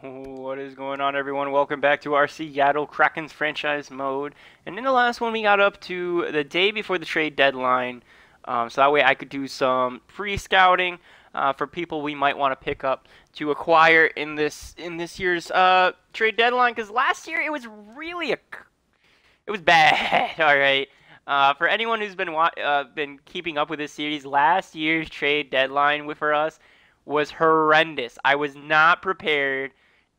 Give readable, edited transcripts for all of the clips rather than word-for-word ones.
What is going on, everyone? Welcome back to our Seattle Kraken's franchise mode. And in the last one, we got up to the day before the trade deadline, so that way I could do some pre-scouting for people we might want to pick up to acquire in this year's trade deadline. Because last year it was really it was bad. All right. For anyone who's been keeping up with this series, last year's trade deadline for us was horrendous. I was not prepared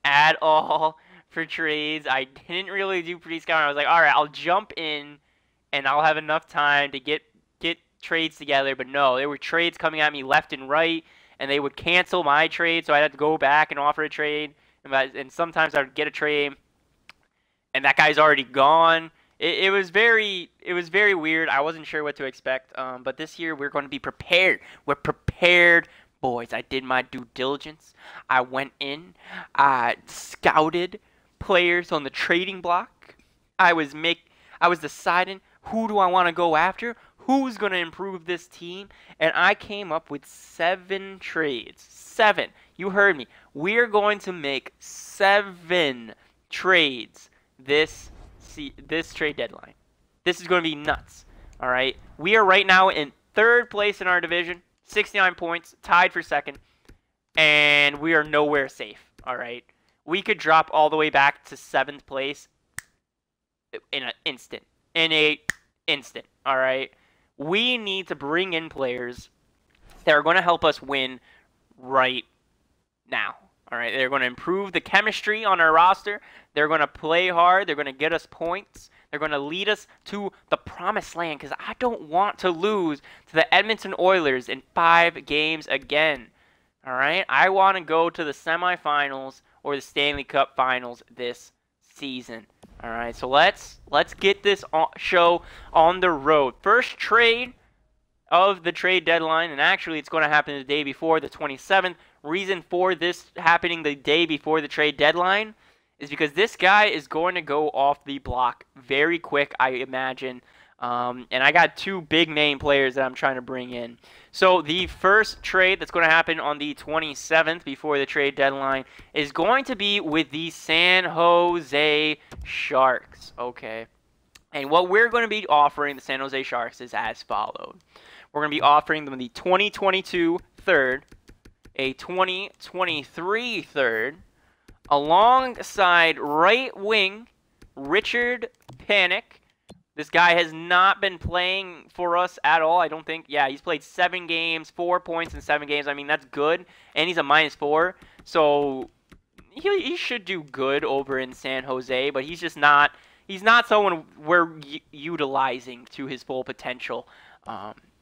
at all for trades. I didn't really do pre-scouting. I was like, all right, I'll jump in and I'll have enough time to get trades together. But no, there were trades coming at me left and right, and they would cancel my trade, so I'd have to go back and offer a trade. And sometimes I would get a trade, and that guy's already gone. It was very weird. I wasn't sure what to expect. But this year we're going to be prepared. We're prepared. Boys, I did my due diligence. I went in, I scouted players on the trading block. I was deciding who do I want to go after, who's going to improve this team, and I came up with 7 trades. 7. You heard me. We're going to make 7 trades this trade deadline. This is going to be nuts. All right. We are right now in 3rd place in our division. 69 points, tied for 2nd, and we are nowhere safe, all right? We could drop all the way back to 7th place in an instant, all right? We need to bring in players that are going to help us win right now, all right? They're going to improve the chemistry on our roster. They're going to play hard. They're going to get us points. They're going to lead us to the promised land, because I don't want to lose to the Edmonton Oilers in 5 games again. All right? I want to go to the semifinals or the Stanley Cup Finals this season. All right? So let's get this show on the road. First trade of the trade deadline, and actually it's going to happen the day before, the 27th. Reason for this happening the day before the trade deadline is because this guy is going to go off the block very quick, I imagine. And I got 2 big name players that I'm trying to bring in. So the first trade that's going to happen on the 27th before the trade deadline is going to be with the San Jose Sharks. Okay. And what we're going to be offering the San Jose Sharks is as followed. We're going to be offering them the 2022 third, a 2023 third, alongside right wing Richard Panik. This guy has not been playing for us at all, I don't think. Yeah, he's played 7 games, 4 points in 7 games. I mean, that's good. And he's a -4. So he should do good over in San Jose, but he's just not. He's not someone we're utilizing to his full potential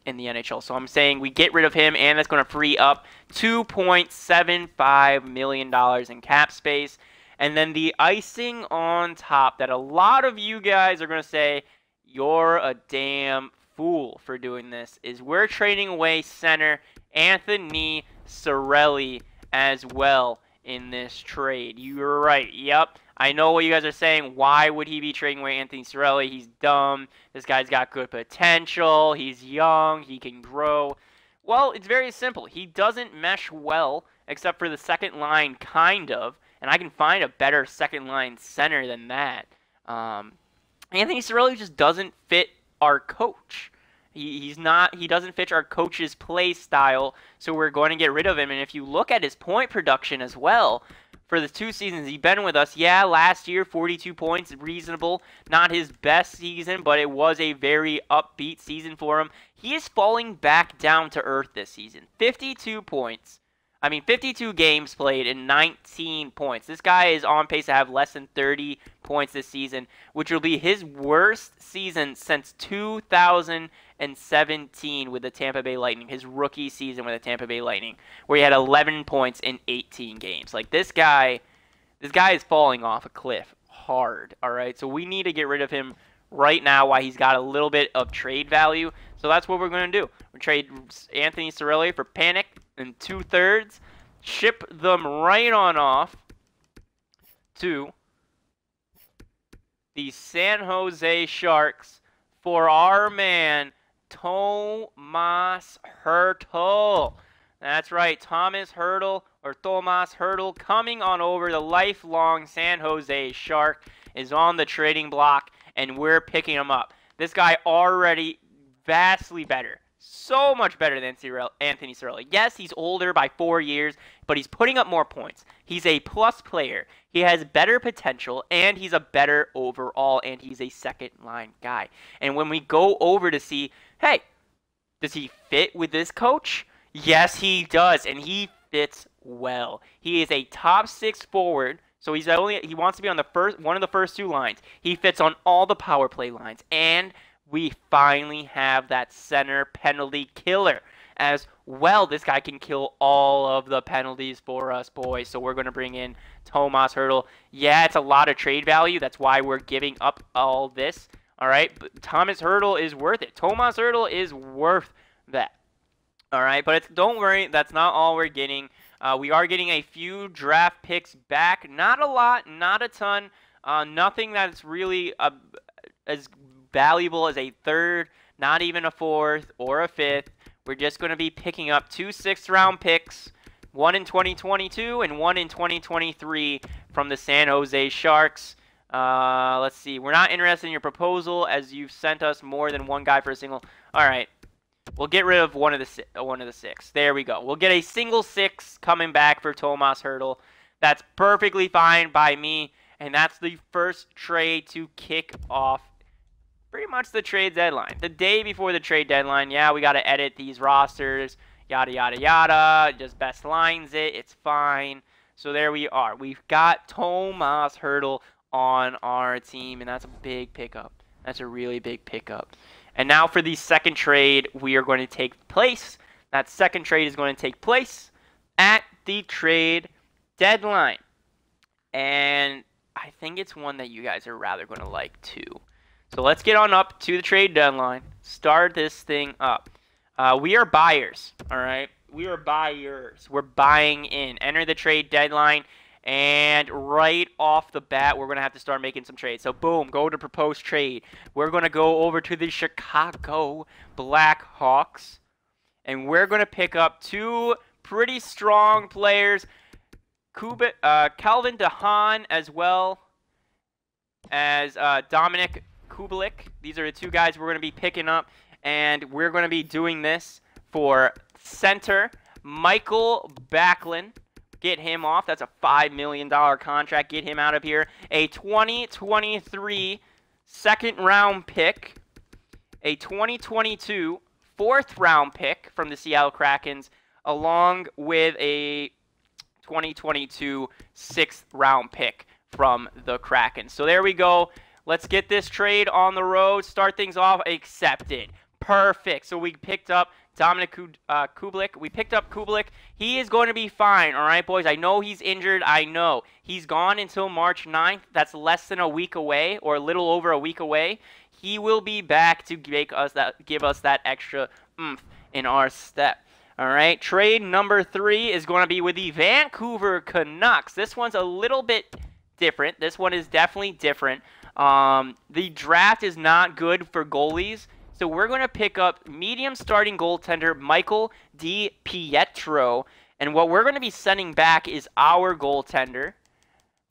in the NHL. So I'm saying we get rid of him, and that's going to free up $2.75 million in cap space. And then the icing on top that a lot of you guys are going to say, you're a damn fool for doing this, is we're trading away center Anthony Cirelli as well in this trade. You're right. Yep. I know what you guys are saying. Why would he be trading away Anthony Cirelli? He's dumb. This guy's got good potential. He's young. He can grow. Well, it's very simple. He doesn't mesh well, except for the second line, kind of. And I can find a better second line center than that. Anthony Cirelli just doesn't fit our coach. He doesn't fit our coach's play style, so we're going to get rid of him. And if you look at his point production as well, for the 2 seasons he's been with us, yeah, last year, 42 points, reasonable. Not his best season, but it was a very upbeat season for him. He is falling back down to earth this season. 52 points. 52 games played and 19 points. This guy is on pace to have less than 30 points this season, which will be his worst season since 2017 with the Tampa Bay Lightning, his rookie season with the Tampa Bay Lightning, where he had 11 points in 18 games. Like, this guy is falling off a cliff hard, all right? So we need to get rid of him right now while he's got a little bit of trade value. So that's what we're going to do. We trade Anthony Cirelli for Panik in 2/3, ship them right on off to the San Jose Sharks for our man Tomas Hurdle. That's right, Tomas Hurdle coming on over. The lifelong San Jose Shark is on the trading block, and we're picking him up. This guy already vastly better. So much better than Anthony Cirelli. Yes, he's older by 4 years, but he's putting up more points. He's a plus player. He has better potential, and he's a better overall, and he's a second-line guy. And when we go over to see, hey, does he fit with this coach? Yes, he does, and he fits well. He is a top 6 forward, so he wants to be on one of the first 2 lines. He fits on all the power play lines, and we finally have that center penalty killer as well. This guy can kill all of the penalties for us, boys. So we're going to bring in Tomas Hurdle. Yeah, it's a lot of trade value. That's why we're giving up all this. All right, but Tomas Hurdle is worth it. Tomas Hurdle is worth that. All right, but don't worry. That's not all we're getting. We are getting a few draft picks back. Not a lot, not a ton. Nothing that's really as valuable as a 3rd, not even a 4th or a 5th. We're just going to be picking up 2 6th-round picks, one in 2022 and one in 2023 from the San Jose Sharks. Let's see. We're not interested in your proposal as you've sent us more than one guy for a single. All right. We'll get rid of one of the 6. There we go. We'll get a single 6 coming back for Tomas Hurdle. That's perfectly fine by me, and that's the first trade to kick off pretty much the trade deadline. The day before the trade deadline, yeah, we got to edit these rosters, yada, yada, yada. Just best lines it. It's fine. So there we are. We've got Tomas Hurdle on our team, and that's a big pickup. That's a really big pickup. And now for the second trade, we are going to take place. That second trade is going to take place at the trade deadline. And I think it's one that you guys are rather going to like too. So let's get on up to the trade deadline. Start this thing up. We are buyers, all right? We are buyers. We're buying in. Enter the trade deadline, and right off the bat, we're going to have to start making some trades. So boom, go to proposed trade. We're going to go over to the Chicago Blackhawks, and we're going to pick up 2 pretty strong players, Calvin DeHaan as well as Dominic Kublic. These are the 2 guys we're going to be picking up, and we're going to be doing this for center Michael Backlund. Get him off. That's a $5 million contract. Get him out of here. A 2023 second-round pick, a 2022 fourth-round pick from the Seattle Krakens, along with a 2022 sixth-round pick from the Kraken. So there we go. Let's get this trade on the road. Start things off. Accepted. Perfect. So we picked up Dominic Kublic. We picked up Kublic. He is going to be fine, all right, boys? I know he's injured. I know. He's gone until March 9th. That's less than a week away, or a little over a week away. He will be back to give us that extra oomph in our step. All right, trade number 3 is going to be with the Vancouver Canucks. This one's a little bit different. This one is definitely different. The draft is not good for goalies, so we're going to pick up medium starting goaltender Michael D Pietro, and what we're going to be sending back is our goaltender,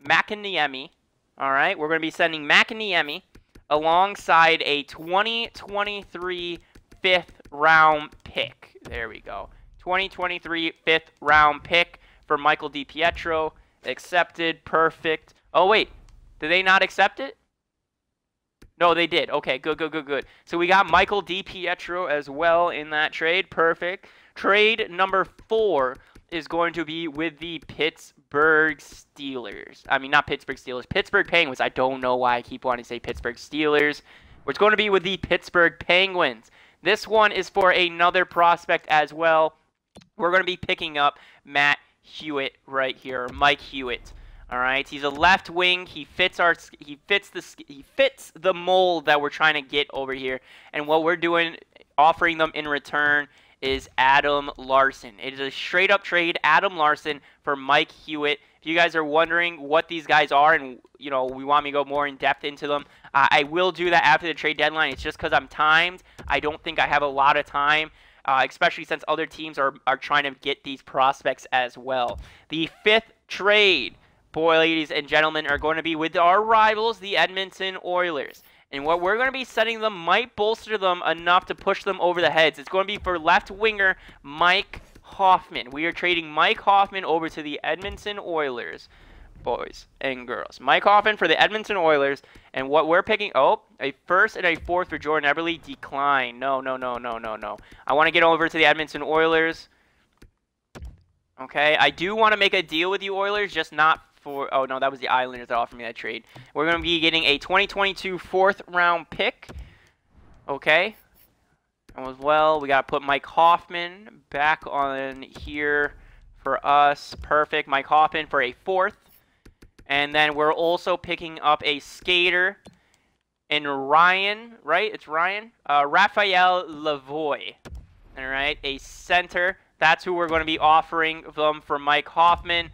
Makiniemi. All right, we're going to be sending Makiniemi alongside a 2023 fifth-round pick. There we go. 2023 fifth-round pick for Michael D Pietro. Accepted. Perfect. Oh, wait. Did they not accept it? No, they did. Okay, good, good, good, good. So we got Michael D Pietro as well in that trade. Perfect. Trade number 4 is going to be with the Pittsburgh Steelers. I mean, not Pittsburgh Steelers. Pittsburgh Penguins. I don't know why I keep wanting to say Pittsburgh Steelers. It's going to be with the Pittsburgh Penguins. This one is for another prospect as well. We're going to be picking up Matt Hewitt right here, Mike Hewitt. All right, he's a left wing. He fits the mold that we're trying to get over here. And what we're doing, offering them in return, is Adam Larson. It is a straight up trade, Adam Larson for Mike Hewitt. If you guys are wondering what these guys are, and we want me to go more in depth into them, I will do that after the trade deadline. It's just because I'm timed. I don't think I have a lot of time. especially since other teams are trying to get these prospects as well. The 5th trade, boy, ladies and gentlemen, are going to be with our rivals, the Edmonton Oilers. And what we're going to be sending them might bolster them enough to push them over the heads. It's going to be for left winger Mike Hoffman. We are trading Mike Hoffman over to the Edmonton Oilers, boys and girls. Mike Hoffman for the Edmonton Oilers. And what we're picking, a 1st and a 4th for Jordan Eberle. Decline. No. I want to get over to the Edmonton Oilers. Okay, I do want to make a deal with you Oilers, just not for, oh no, that was the Islanders that offered me that trade. We're going to be getting a 2022 4th round pick. Okay. And as well, we got to put Mike Hoffman back on here for us. Perfect. Mike Hoffman for a 4th. And then we're also picking up a skater in Ryan, right? It's Ryan. Raphael Lavoie. All right, a center. That's who we're going to be offering them for Mike Hoffman.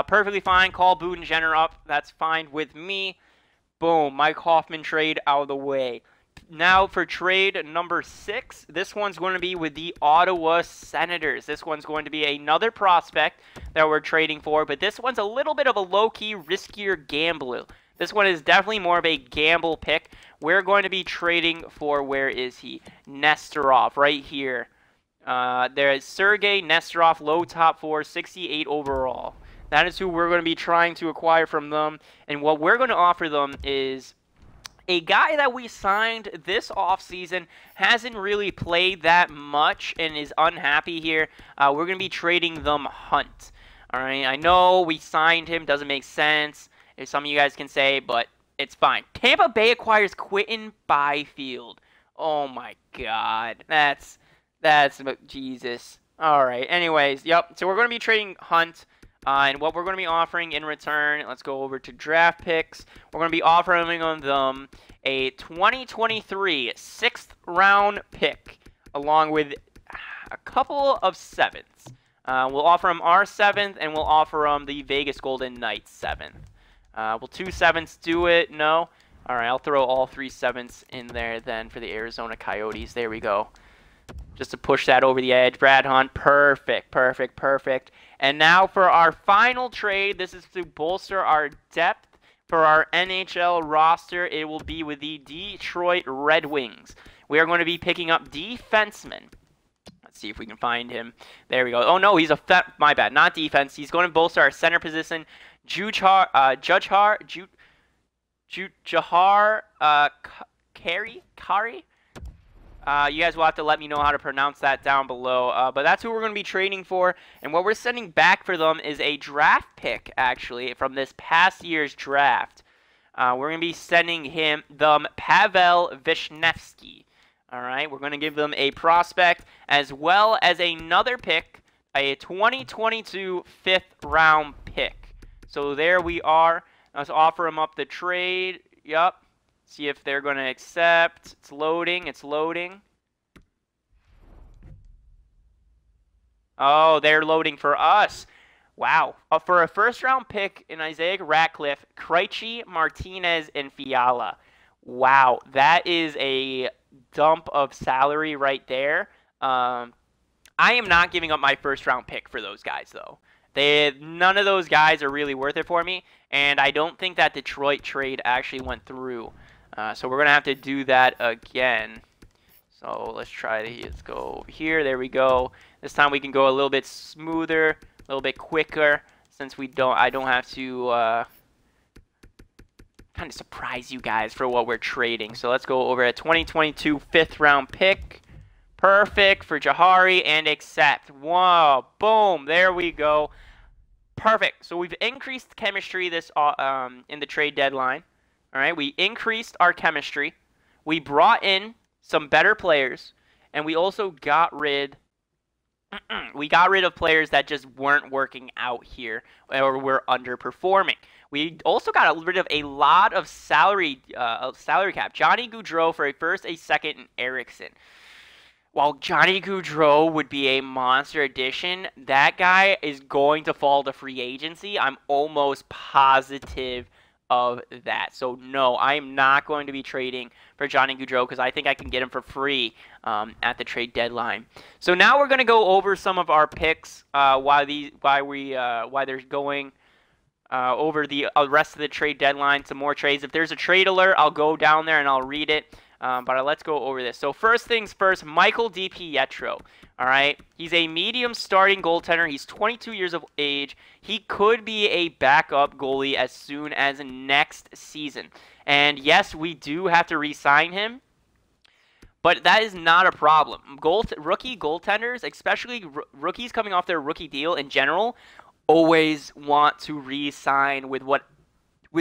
Perfectly fine. Call Budengener up. That's fine with me. Boom. Mike Hoffman trade out of the way. Now for trade number 6. This one's going to be with the Ottawa Senators. This one's going to be another prospect that we're trading for. But this one's a little bit of a low-key, riskier gamble. This one is definitely more of a gamble pick. We're going to be trading for, where is he? Nesterov, right here. There is Sergei Nesterov, low top 4, 68 overall. That is who we're going to be trying to acquire from them. And what we're going to offer them is a guy that we signed this offseason, hasn't really played that much and is unhappy here. We're going to be trading them Hunt. All right, I know we signed him, doesn't make sense, if some of you guys can say, but it's fine. Tampa Bay acquires Quinton Byfield. Oh my God, that's Jesus. All right, anyways, yep. So we're going to be trading Hunt. And what we're going to be offering in return, let's go over to draft picks. We're going to be offering them a 2023 6th round pick, along with a couple of 7ths. We'll offer them our 7th, and we'll offer them the Vegas Golden Knights 7th. Will 2 7ths do it? No? All right, I'll throw all 3 7ths in there then for the Arizona Coyotes. There we go. Just to push that over the edge. Brad Hunt, perfect. And now for our final trade, this is to bolster our depth for our NHL roster. It will be with the Detroit Red Wings. We are going to be picking up defenseman. Let's see if we can find him. There we go. Oh no, he's my bad, not defense. He's going to bolster our center position. Jujhar Kari. You guys will have to let me know how to pronounce that down below. But that's who we're going to be trading for. And what we're sending back for them is a draft pick, actually, from this past year's draft. We're going to be sending them Pavel Vishnevsky. All right, we're going to give them a prospect as well as another pick, a 2022 5th round pick. So there we are. Let's offer them up the trade. Yup. See if they're going to accept. It's loading. Oh, they're loading for us. Wow. For a 1st round pick in Isaiah Ratcliffe, Krejci, Martinez, and Fiala. Wow. That is a dump of salary right there. I am not giving up my 1st round pick for those guys, though. None of those guys are really worth it for me. And I don't think that Detroit trade actually went through. So we're going to have to do that again. So let's let's go over here. There we go. This time we can go a little bit smoother, a little bit quicker, since I don't have to kind of surprise you guys for what we're trading. So let's go over a 2022 5th round pick. Perfect for Jahari and accept. Wow, boom, there we go. Perfect. So we've increased chemistry this in the trade deadline. All right, we increased our chemistry. We brought in some better players, and we also got rid of players that just weren't working out here or were underperforming. We also got rid of a lot of salary cap. Johnny Gaudreau for a 1st, a 2nd, and Erickson. While Johnny Gaudreau would be a monster addition, that guy is going to fall to free agency. I'm almost positive of that. So no, I am not going to be trading for Johnny Gaudreau because I think I can get him for free at the trade deadline. So now we're going to go over some of our picks while they're going over the rest of the trade deadline. Some more trades. If there's a trade alert, I'll go down there and I'll read it. But let's go over this. So first things first, Michael D Pietro. All right, he's a medium starting goaltender. He's 22 years of age. He could be a backup goalie as soon as next season. And yes, we do have to re-sign him, but that is not a problem. Rookie goaltenders, especially rookies coming off their rookie deal in general, always want to re-sign with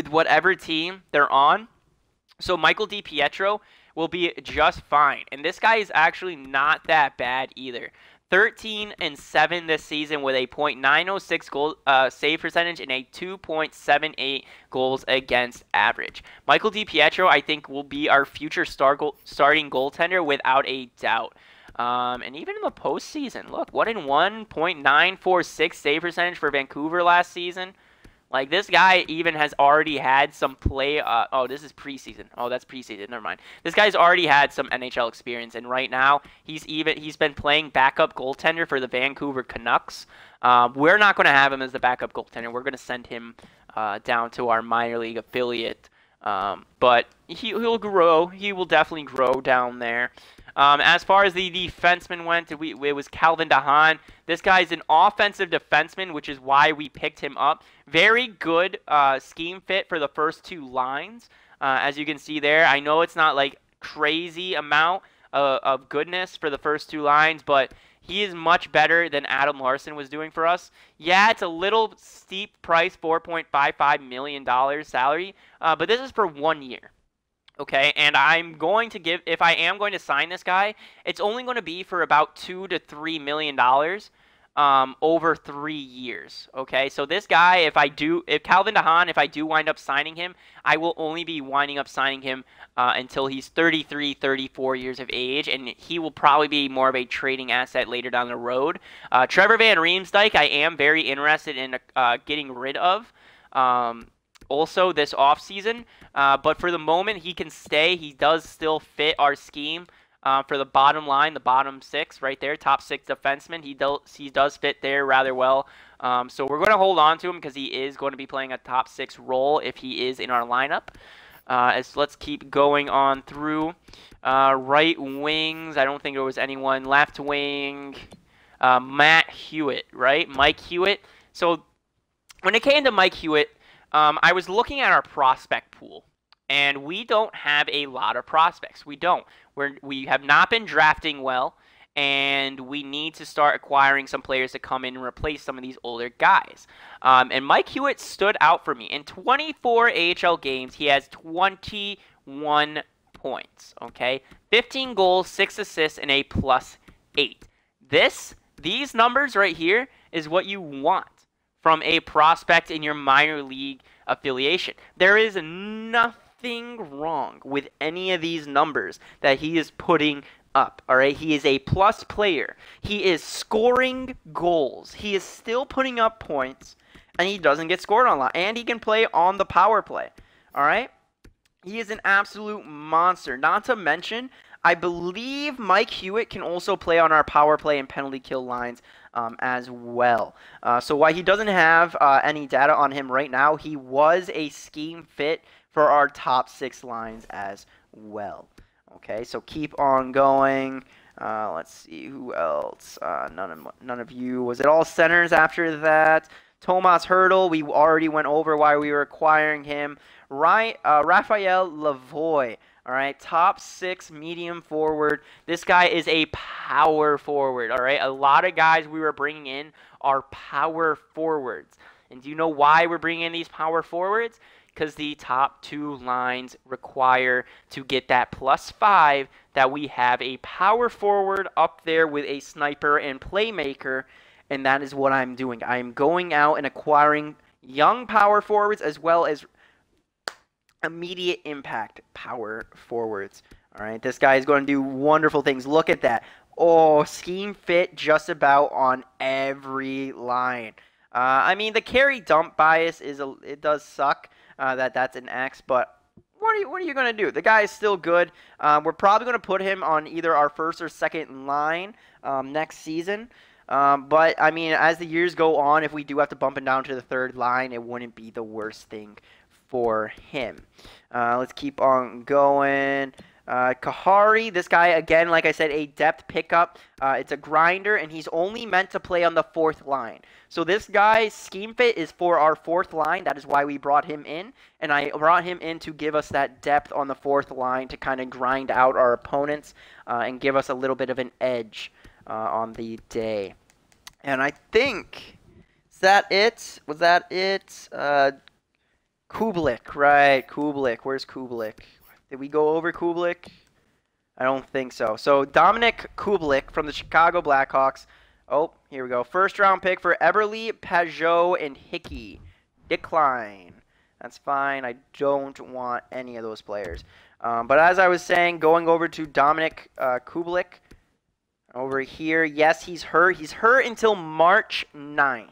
whatever team they're on. So Michael D Pietro will be just fine. And this guy is actually not that bad either. 13-7 this season with a .906 goal save percentage and a 2.78 goals against average. Michael D Pietro, I think, will be our future starting goaltender without a doubt. And even in the postseason, look, 1-in-1, .946 save percentage for Vancouver last season. Like, this guy even has already had some play. Oh, this is preseason. Oh, that's preseason. Never mind. This guy's already had some NHL experience, and right now he's been playing backup goaltender for the Vancouver Canucks. We're not going to have him as the backup goaltender. We're going to send him down to our minor league affiliate. But he'll grow. He will definitely grow down there. As far as the defenseman went, it was Calvin DeHaan. This guy's an offensive defenseman, which is why we picked him up. Very good scheme fit for the first two lines, as you can see there. I know it's not like crazy amount of goodness for the first two lines, but he is much better than Adam Larson was doing for us. Yeah, it's a little steep price, $4.55 million salary, but this is for 1 year. Okay, and I'm going to if I am going to sign this guy, it's only going to be for about $2 to $3 million over 3 years. Okay, so this guy, if Calvin DeHaan, if I do wind up signing him, I will only be winding up signing him until he's 33, 34 years of age, and he will probably be more of a trading asset later down the road. Trevor Van Riemsdyk, I am very interested in getting rid of. Also this offseason, but for the moment he can stay. He does still fit our scheme for the bottom line, the bottom six right there, top six defenseman. He does fit there rather well. So we're going to hold on to him because he is going to be playing a top six role if he is in our lineup. Let's keep going on through. Right wings, I don't think there was anyone. Left wing, Matt Hewitt, right? Mike Hewitt. So when it came to Mike Hewitt, I was looking at our prospect pool, and we don't have a lot of prospects. We don't. We have not been drafting well, and we need to start acquiring some players to come in and replace some of these older guys. And Mike Hewitt stood out for me. In 24 AHL games, he has 21 points, okay? 15 goals, 6 assists, and a +8. These numbers right here is what you want from a prospect in your minor league affiliation. There is nothing wrong with any of these numbers that he is putting up, all right? He is a plus player. He is scoring goals. He is still putting up points, and he doesn't get scored on a lot. And he can play on the power play, all right? He is an absolute monster. Not to mention, I believe Mike Hewitt can also play on our power play and penalty kill lines as well. So while he doesn't have any data on him right now, he was a scheme fit for our top six lines as well. Okay, so keep on going. Let's see, who else? None of you. Was it all centers after that? Tomas Hurdle, we already went over why we were acquiring him. Raphael Lavoie. All right, top six medium forward. This guy is a power forward, all right? A lot of guys we were bringing in are power forwards. And do you know why we're bringing in these power forwards? Because the top two lines require to get that +5 that we have a power forward up there with a sniper and playmaker, and that is what I'm doing. I'm going out and acquiring young power forwards as well as immediate impact power forwards. All right, this guy is going to do wonderful things. Look at that. Oh, scheme fit just about on every line. I mean, the carry dump bias it does suck. that's an X, but what are you going to do? The guy is still good. We're probably going to put him on either our first or second line next season. But, I mean, as the years go on, if we do have to bump him down to the third line, it wouldn't be the worst thing for him. Let's keep on going. Kahari, this guy, again, like I said, a depth pickup. It's a grinder, and he's only meant to play on the fourth line. So this guy's scheme fit is for our fourth line. That is why we brought him in. And I brought him in to give us that depth on the fourth line to kind of grind out our opponents and give us a little bit of an edge on the day. And I think, is that it? Was that it? Kublic, right, Kublic. Where's Kublic? Did we go over Kublic? I don't think so. So Dominic Kublic from the Chicago Blackhawks. Oh, here we go. First round pick for Eberle, Pajot, and Hickey. Decline. That's fine. I don't want any of those players. But as I was saying, going over to Dominic Kublic. Over here, yes, he's hurt. He's hurt until March 9th.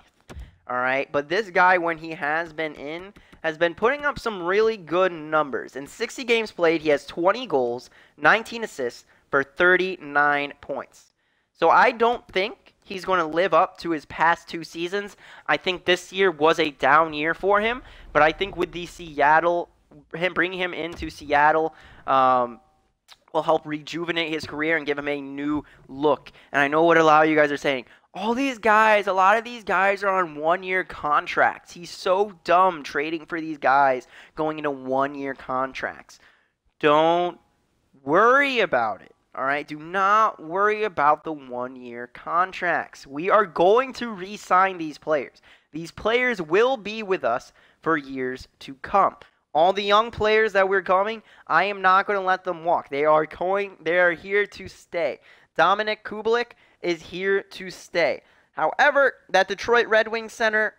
All right, but this guy, when he has been putting up some really good numbers. In 60 games played, he has 20 goals, 19 assists for 39 points. So I don't think he's going to live up to his past 2 seasons. I think this year was a down year for him, but I think with the bringing him into Seattle, will help rejuvenate his career and give him a new look. And I know what a lot of you guys are saying. A lot of these guys are on 1-year contracts. He's so dumb trading for these guys going into 1-year contracts. Don't worry about it. All right? Do not worry about the 1-year contracts. We are going to re-sign these players. These players will be with us for years to come. All the young players that we're coming, I am not going to let them walk. They are here to stay. Dominic Kublic is here to stay. However, that Detroit Red Wings center,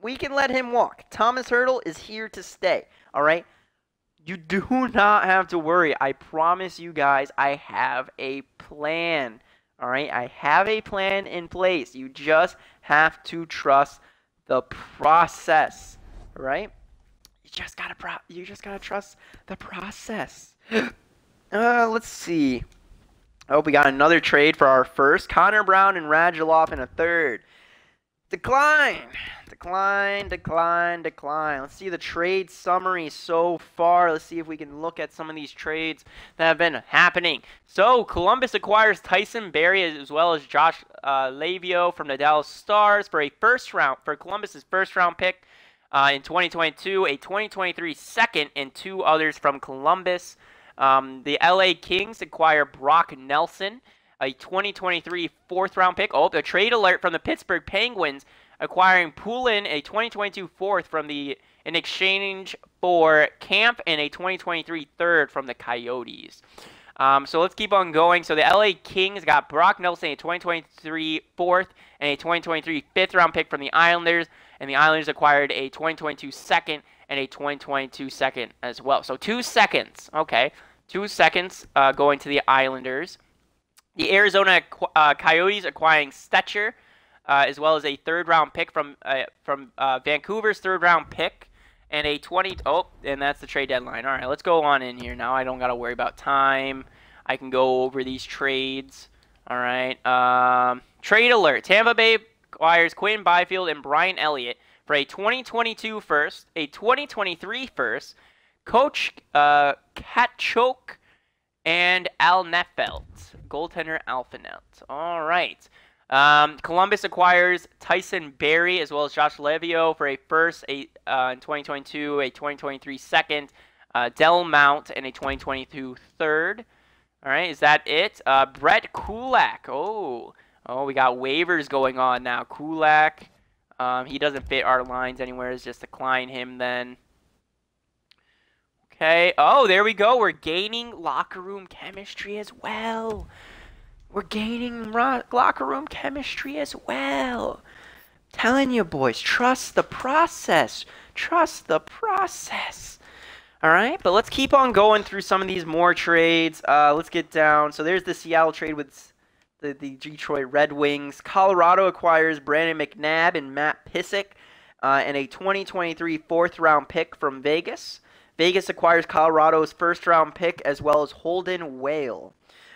we can let him walk. Tomas Hurdle is here to stay. All right? You do not have to worry. I promise you guys, I have a plan. All right? I have a plan in place. You just have to trust the process. All right? You just gotta trust the process. Let's see. Oh, we got another trade for our first. Connor Brown and Radulov in a third. Decline. Let's see the trade summary so far. Let's see if we can look at some of these trades that have been happening. So, Columbus acquires Tyson Barrie as well as Josh Lavio from the Dallas Stars for Columbus's first round pick in 2022, a 2023 second, and 2 others from Columbus. The LA Kings acquire Brock Nelson, a 2023 4th-round pick. Oh, the trade alert from the Pittsburgh Penguins, acquiring Poulin, a 2022 4th in exchange for Camp, and a 2023 3rd from the Coyotes. So let's keep on going. So the LA Kings got Brock Nelson, a 2023 4th, and a 2023 5th-round pick from the Islanders, and the Islanders acquired a 2022 2nd and a 2022 2nd as well. So 2 seconds, okay. 2 seconds going to the Islanders. The Arizona Coyotes acquiring Stetcher, as well as a 3rd-round pick from Vancouver's 3rd-round pick, and a 20. Oh, and that's the trade deadline. All right, let's go on in here now. I don't gotta worry about time. I can go over these trades. All right. Trade alert: Tampa Bay acquires Quinn Byfield and Brian Elliott for a 2022 first, a 2023 first, Coach Katchok, and Al Nefelt, goaltender Alphanet. All right. Columbus acquires Tyson Barrie as well as Josh Levio for a first in 2022, a 2023 second, Del Mount, and a 2022 third. All right, is that it? Brett Kulak. Oh, we got waivers going on now. Kulak. He doesn't fit our lines anywhere. Let's just decline him then. Okay. Oh, there we go. We're gaining locker room chemistry as well. Telling you, boys, trust the process. All right, but let's keep on going through some of these more trades. Let's get down. So there's the Seattle trade with the Detroit Red Wings. Colorado acquires Brandon McNabb and Matt Pissick. and a 2023 fourth-round pick from Vegas. Vegas acquires Colorado's first-round pick as well as Holden Whale.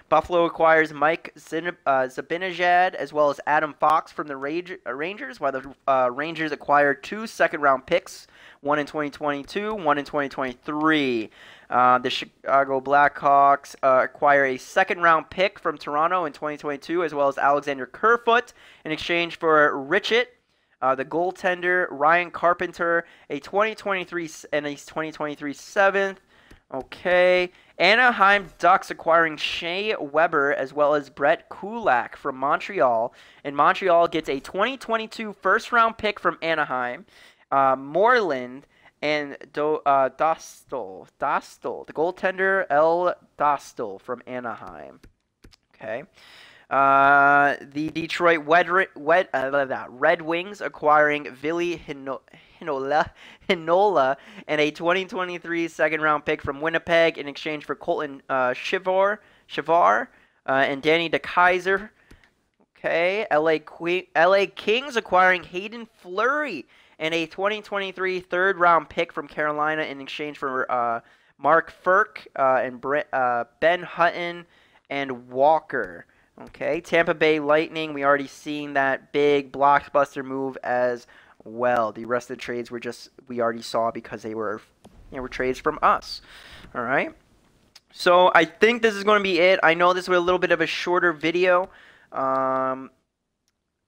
Buffalo acquires Mike Zibanejad as well as Adam Fox from the Rangers, while the Rangers acquire 2 second-round picks, one in 2022, one in 2023. The Chicago Blackhawks acquire a second-round pick from Toronto in 2022, as well as Alexander Kerfoot in exchange for Richett. The goaltender Ryan Carpenter, a 2023 and a 2023 seventh. Okay. Anaheim Ducks acquiring Shea Weber as well as Brett Kulak from Montreal. And Montreal gets a 2022 first-round pick from Anaheim, Moreland, and Dostal. The goaltender El Dostal from Anaheim. Okay. The Detroit Red Wings acquiring Ville Hinola and a 2023 second-round pick from Winnipeg in exchange for Colton Shivar and Danny DeKeyser. Okay, LA Kings acquiring Hayden Fleury and a 2023 third-round pick from Carolina in exchange for Mark Firk and Ben Hutton and Walker. Okay, Tampa Bay Lightning, we already seen that big blockbuster move as well. The rest of the trades we already saw because they were trades from us. All right. So I think this is going to be it. I know this was a little bit of a shorter video.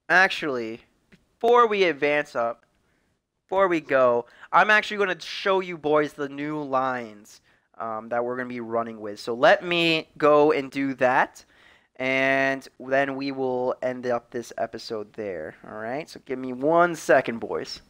Actually, before we go, I'm actually going to show you boys the new lines that we're going to be running with. So let me go and do that. And then we will end up this episode there. All right, so give me 1 second, boys.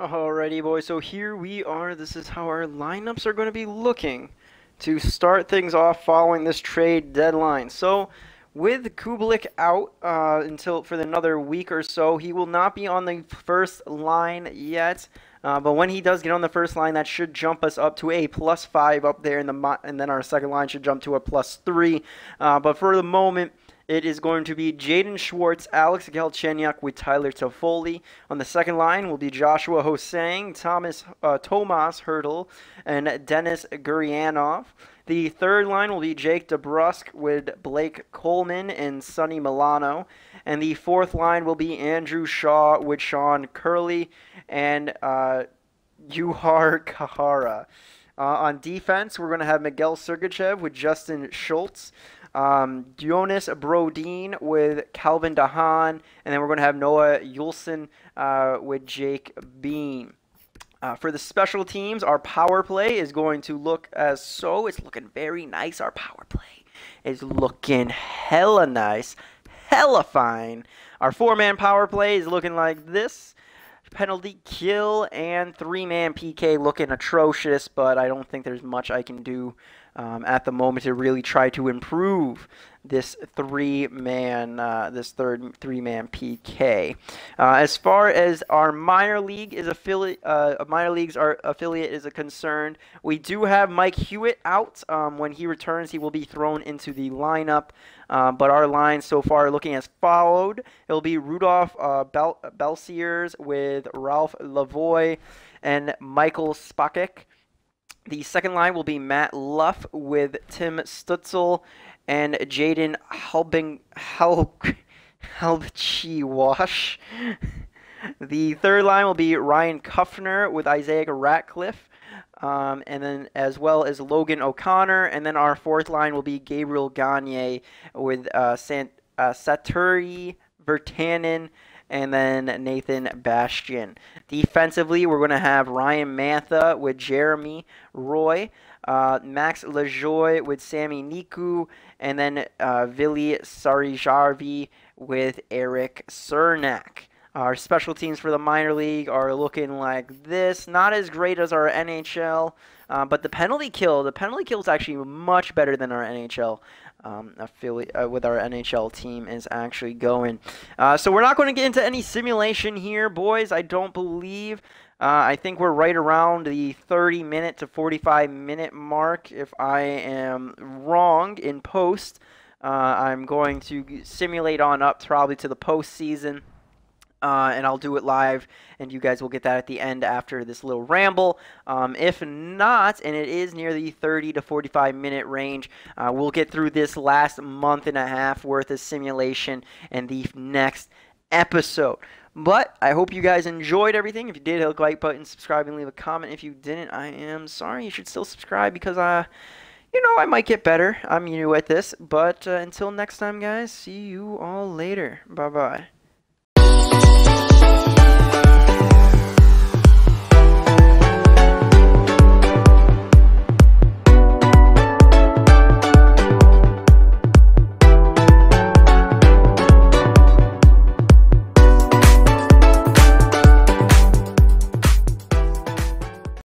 Alrighty, boys, so here we are. This is how our lineups are going to be looking to start things off following this trade deadline. So with Kublic out for another week or so, he will not be on the first line yet. But when he does get on the first line, that should jump us up to a +5 up there, and then our second line should jump to a +3. But for the moment, it is going to be Jaden Schwartz, Alex Galchenyuk with Tyler Toffoli. On the second line will be Joshua Hosang, Tomas Hurdle, and Dennis Gurianov. The third line will be Jake DeBrusk with Blake Coleman and Sonny Milano. And the fourth line will be Andrew Shaw with Sean Curley and Juhar Kahara. On defense, we're going to have Miguel Sergachev with Justin Schultz. Jonas Brodin with Calvin DeHaan. And then we're going to have Noah Yulson with Jake Beam. For the special teams, our power play is going to look as so. It's looking very nice. Our power play is looking hella nice, hella fine. Our 4-man power play is looking like this. Penalty kill and 3-man PK looking atrocious, but I don't think there's much I can do at the moment to really try to improve this third 3-man PK. As far as our minor leagues our affiliate is concerned, we do have Mike Hewitt out. When he returns, he will be thrown into the lineup. But our lines so far are looking as followed. It'll be Rudolph Belsiers with Ralph Lavoie and Michael Spacek. The second line will be Matt Luff with Tim Stutzel and Jaden Halbchiwash. The third line will be Ryan Kuffner with Isaiah Ratcliffe, and then as well as Logan O'Connor. And then our fourth line will be Gabriel Gagne with Saturi Vertanen and then Nathan Bastian. Defensively, we're going to have Ryan Mantha with Jeremy Roy, Max Lajoie with Sammy Niku, and then Vili Sarijarvi with Eric Cernak. Our special teams for the minor league are looking like this. Not as great as our NHL, but the penalty kill is actually much better than our NHL affiliate with our NHL team is actually going. So we're not going to get into any simulation here, boys. I don't believe. I think we're right around the 30-minute to 45-minute mark. If I am wrong in post, I'm going to simulate on up probably to the postseason. And I'll do it live, and you guys will get that at the end after this little ramble. If not, and it is near the 30 to 45-minute range, we'll get through this last month and a half worth of simulation and the next episode. But I hope you guys enjoyed everything. If you did, hit the like button, subscribe, and leave a comment. If you didn't, I am sorry. You should still subscribe because, I might get better. I'm new at this. But until next time, guys, see you all later. Bye-bye.